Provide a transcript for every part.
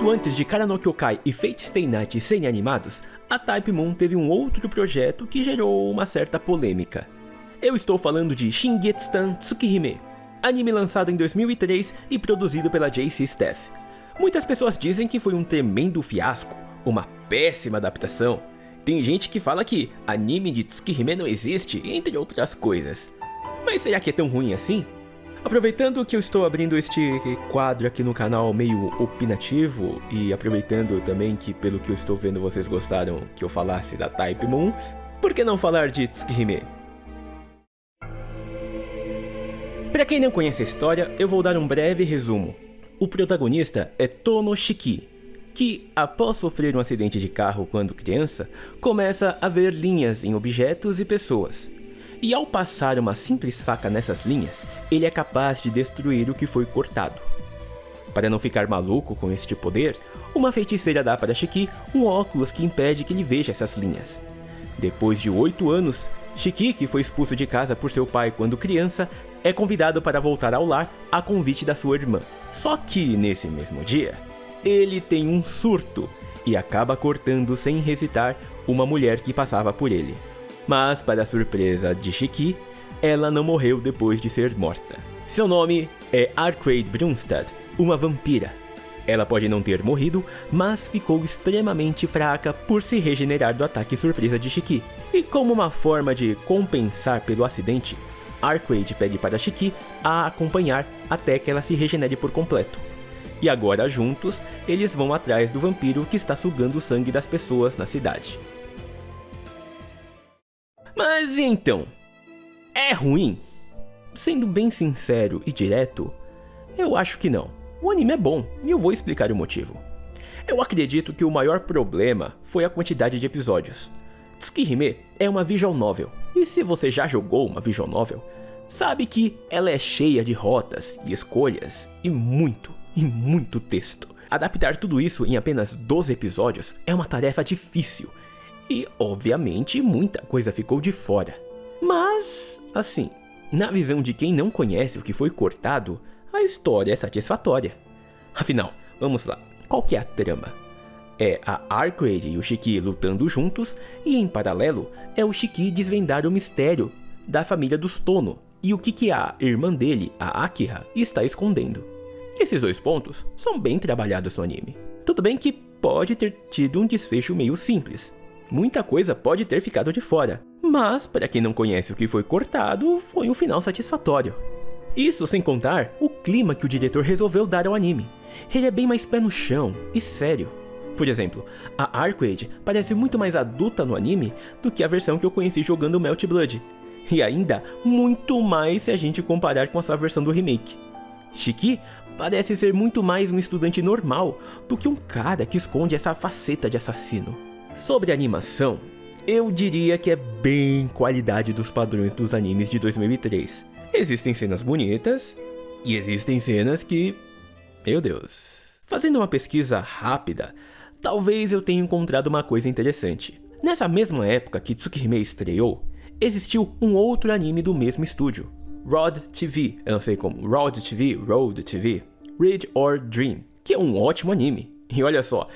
Muito antes de Kara no Kyokai e Fate Stay Night serem animados, a Type Moon teve um outro projeto que gerou uma certa polêmica. Eu estou falando de Shingetsu-tan Tsukihime, anime lançado em 2003 e produzido pela JC Staff. Muitas pessoas dizem que foi um tremendo fiasco, uma péssima adaptação. Tem gente que fala que anime de Tsukihime não existe, entre outras coisas. Mas será que é tão ruim assim? Aproveitando que eu estou abrindo este quadro aqui no canal meio opinativo, e aproveitando também que pelo que eu estou vendo vocês gostaram que eu falasse da Type Moon, por que não falar de Tsukihime? Para quem não conhece a história, eu vou dar um breve resumo. O protagonista é Tono Shiki, que, após sofrer um acidente de carro quando criança, começa a ver linhas em objetos e pessoas. E ao passar uma simples faca nessas linhas, ele é capaz de destruir o que foi cortado. Para não ficar maluco com este poder, uma feiticeira dá para Shiki um óculos que impede que ele veja essas linhas. Depois de 8 anos, Shiki, que foi expulso de casa por seu pai quando criança, é convidado para voltar ao lar a convite da sua irmã. Só que, nesse mesmo dia, ele tem um surto e acaba cortando sem hesitar uma mulher que passava por ele. Mas, para a surpresa de Shiki, ela não morreu depois de ser morta. Seu nome é Arcade Brunstad, uma vampira. Ela pode não ter morrido, mas ficou extremamente fraca por se regenerar do ataque surpresa de Shiki. E como uma forma de compensar pelo acidente, Arcade pede para Shiki a acompanhar até que ela se regenere por completo. E agora juntos, eles vão atrás do vampiro que está sugando o sangue das pessoas na cidade. Mas e então? É ruim? Sendo bem sincero e direto, eu acho que não. O anime é bom e eu vou explicar o motivo. Eu acredito que o maior problema foi a quantidade de episódios. Tsukihime é uma visual novel, e se você já jogou uma visual novel, sabe que ela é cheia de rotas e escolhas e muito texto. Adaptar tudo isso em apenas 12 episódios é uma tarefa difícil. E, obviamente, muita coisa ficou de fora. Mas, assim, na visão de quem não conhece o que foi cortado, a história é satisfatória. Afinal, vamos lá, qual que é a trama? É a Arcade e o Shiki lutando juntos, e em paralelo, é o Shiki desvendar o mistério da família dos Tono, e o que a irmã dele, a Akira, está escondendo. Esses dois pontos são bem trabalhados no anime. Tudo bem que pode ter tido um desfecho meio simples. Muita coisa pode ter ficado de fora, mas para quem não conhece o que foi cortado, foi um final satisfatório. Isso sem contar o clima que o diretor resolveu dar ao anime. Ele é bem mais pé no chão e sério. Por exemplo, a Arcade parece muito mais adulta no anime do que a versão que eu conheci jogando Melt Blood. E ainda muito mais se a gente comparar com a sua versão do remake. Shiki parece ser muito mais um estudante normal do que um cara que esconde essa faceta de assassino. Sobre a animação, eu diria que é bem qualidade dos padrões dos animes de 2003. Existem cenas bonitas e existem cenas que... meu Deus. Fazendo uma pesquisa rápida, talvez eu tenha encontrado uma coisa interessante. Nessa mesma época que Tsukihime estreou, existiu um outro anime do mesmo estúdio, Rod TV, eu não sei como, Road TV, Read or Dream, que é um ótimo anime. E olha só,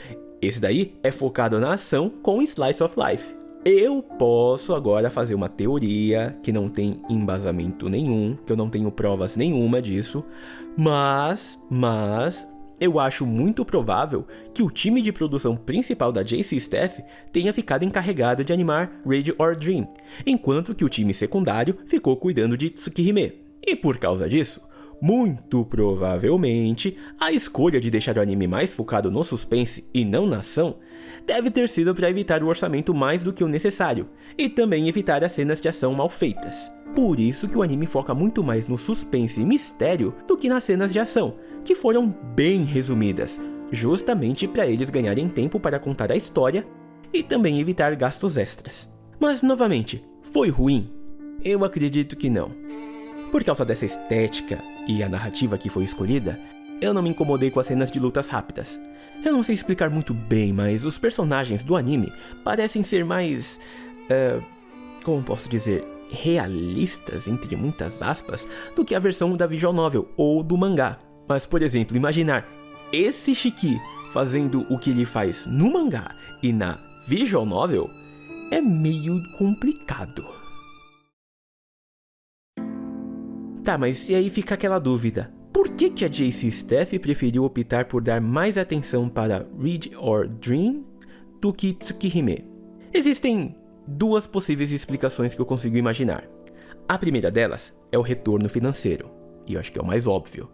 esse daí é focado na ação com Slice of Life. Eu posso agora fazer uma teoria que não tem embasamento nenhum, que eu não tenho provas nenhuma disso, mas eu acho muito provável que o time de produção principal da JC Staff tenha ficado encarregado de animar Read or Dream, enquanto que o time secundário ficou cuidando de Tsukihime. E por causa disso, muito provavelmente, a escolha de deixar o anime mais focado no suspense e não na ação deve ter sido para evitar o orçamento mais do que o necessário, e também evitar as cenas de ação mal feitas. Por isso que o anime foca muito mais no suspense e mistério do que nas cenas de ação, que foram bem resumidas, justamente para eles ganharem tempo para contar a história e também evitar gastos extras. Mas novamente, foi ruim? Eu acredito que não. Por causa dessa estética e a narrativa que foi escolhida, eu não me incomodei com as cenas de lutas rápidas. Eu não sei explicar muito bem, mas os personagens do anime parecem ser mais... como posso dizer? Realistas, entre muitas aspas, do que a versão da visual novel ou do mangá. Mas, por exemplo, imaginar esse Shiki fazendo o que ele faz no mangá e na visual novel é meio complicado. Tá, mas e aí fica aquela dúvida. Por que a JC Staff preferiu optar por dar mais atenção para Read or Dream do que Tsukihime? Existem duas possíveis explicações que eu consigo imaginar. A primeira delas é o retorno financeiro, e eu acho que é o mais óbvio.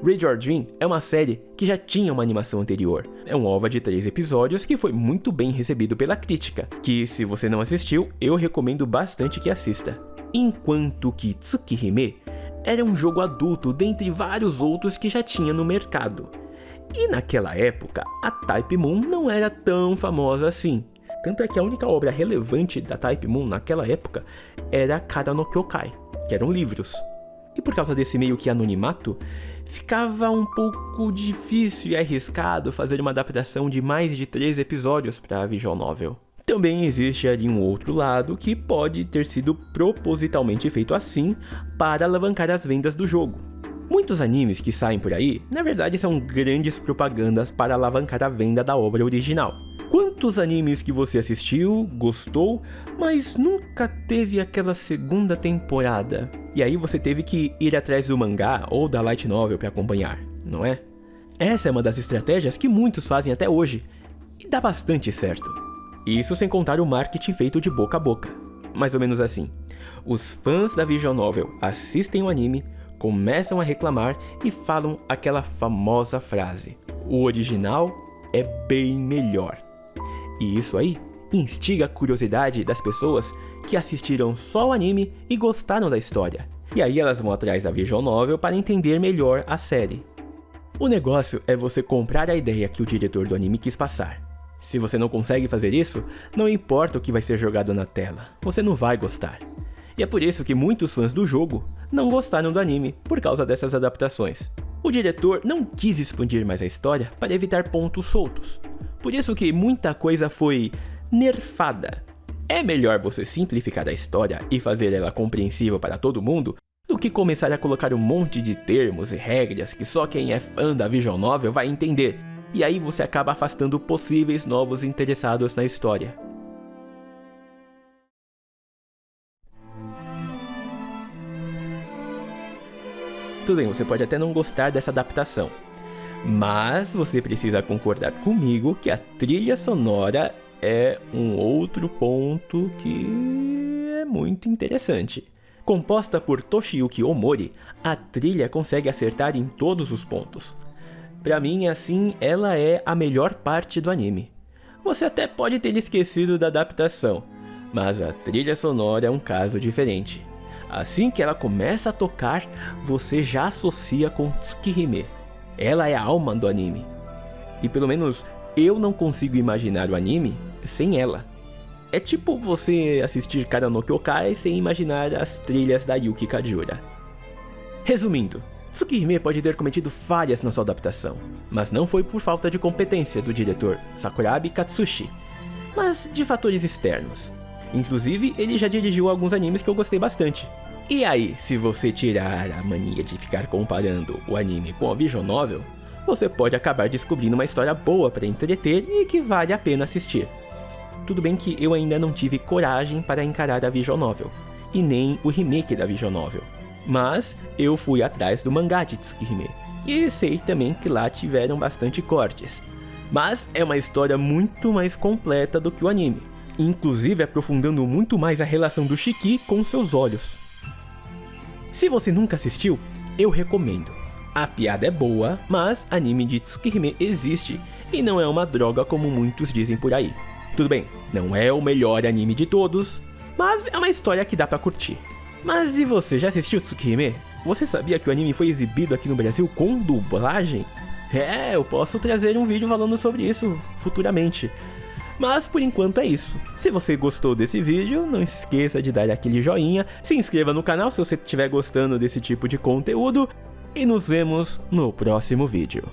Read or Dream é uma série que já tinha uma animação anterior. É um OVA de 3 episódios que foi muito bem recebido pela crítica, que se você não assistiu, eu recomendo bastante que assista. Enquanto que Tsukihime era um jogo adulto dentre vários outros que já tinha no mercado. E naquela época, a Type Moon não era tão famosa assim. Tanto é que a única obra relevante da Type Moon naquela época era Kara no Kyokai, que eram livros. E por causa desse meio que anonimato, ficava um pouco difícil e arriscado fazer uma adaptação de mais de 3 episódios para a visual novel. Também existe ali um outro lado que pode ter sido propositalmente feito assim para alavancar as vendas do jogo. Muitos animes que saem por aí, na verdade são grandes propagandas para alavancar a venda da obra original. Quantos animes que você assistiu, gostou, mas nunca teve aquela segunda temporada? E aí você teve que ir atrás do mangá ou da light novel para acompanhar, não é? Essa é uma das estratégias que muitos fazem até hoje, e dá bastante certo. Isso sem contar o marketing feito de boca a boca. Mais ou menos assim. Os fãs da visual novel assistem o anime, começam a reclamar e falam aquela famosa frase: o original é bem melhor. E isso aí instiga a curiosidade das pessoas que assistiram só o anime e gostaram da história. E aí elas vão atrás da visual novel para entender melhor a série. O negócio é você comprar a ideia que o diretor do anime quis passar. Se você não consegue fazer isso, não importa o que vai ser jogado na tela, você não vai gostar. E é por isso que muitos fãs do jogo não gostaram do anime, por causa dessas adaptações. O diretor não quis expandir mais a história para evitar pontos soltos. Por isso que muita coisa foi nerfada. É melhor você simplificar a história e fazer ela compreensível para todo mundo, do que começar a colocar um monte de termos e regras que só quem é fã da visual novel vai entender. E aí você acaba afastando possíveis novos interessados na história. Tudo bem, você pode até não gostar dessa adaptação, mas você precisa concordar comigo que a trilha sonora é um outro ponto que é muito interessante. Composta por Toshiyuki Omori, a trilha consegue acertar em todos os pontos. Pra mim, assim, ela é a melhor parte do anime. Você até pode ter esquecido da adaptação, mas a trilha sonora é um caso diferente. Assim que ela começa a tocar, você já associa com Tsukihime. Ela é a alma do anime. E pelo menos eu não consigo imaginar o anime sem ela. É tipo você assistir Kara no Kyokai sem imaginar as trilhas da Yuki Kajiura. Resumindo, Tsukihime pode ter cometido falhas na sua adaptação, mas não foi por falta de competência do diretor Sakurabe Katsushi, mas de fatores externos. Inclusive, ele já dirigiu alguns animes que eu gostei bastante. E aí, se você tirar a mania de ficar comparando o anime com a visual novel, você pode acabar descobrindo uma história boa para entreter e que vale a pena assistir. Tudo bem que eu ainda não tive coragem para encarar a visual novel, e nem o remake da visual novel. Mas eu fui atrás do mangá de Tsukihime, e sei também que lá tiveram bastante cortes. Mas é uma história muito mais completa do que o anime, inclusive aprofundando muito mais a relação do Shiki com seus olhos. Se você nunca assistiu, eu recomendo. A piada é boa, mas anime de Tsukihime existe, e não é uma droga como muitos dizem por aí. Tudo bem, não é o melhor anime de todos, mas é uma história que dá pra curtir. Mas e você, já assistiu Tsukihime? Você sabia que o anime foi exibido aqui no Brasil com dublagem? Eu posso trazer um vídeo falando sobre isso futuramente. Mas por enquanto é isso. Se você gostou desse vídeo, não esqueça de dar aquele joinha, se inscreva no canal se você estiver gostando desse tipo de conteúdo, e nos vemos no próximo vídeo.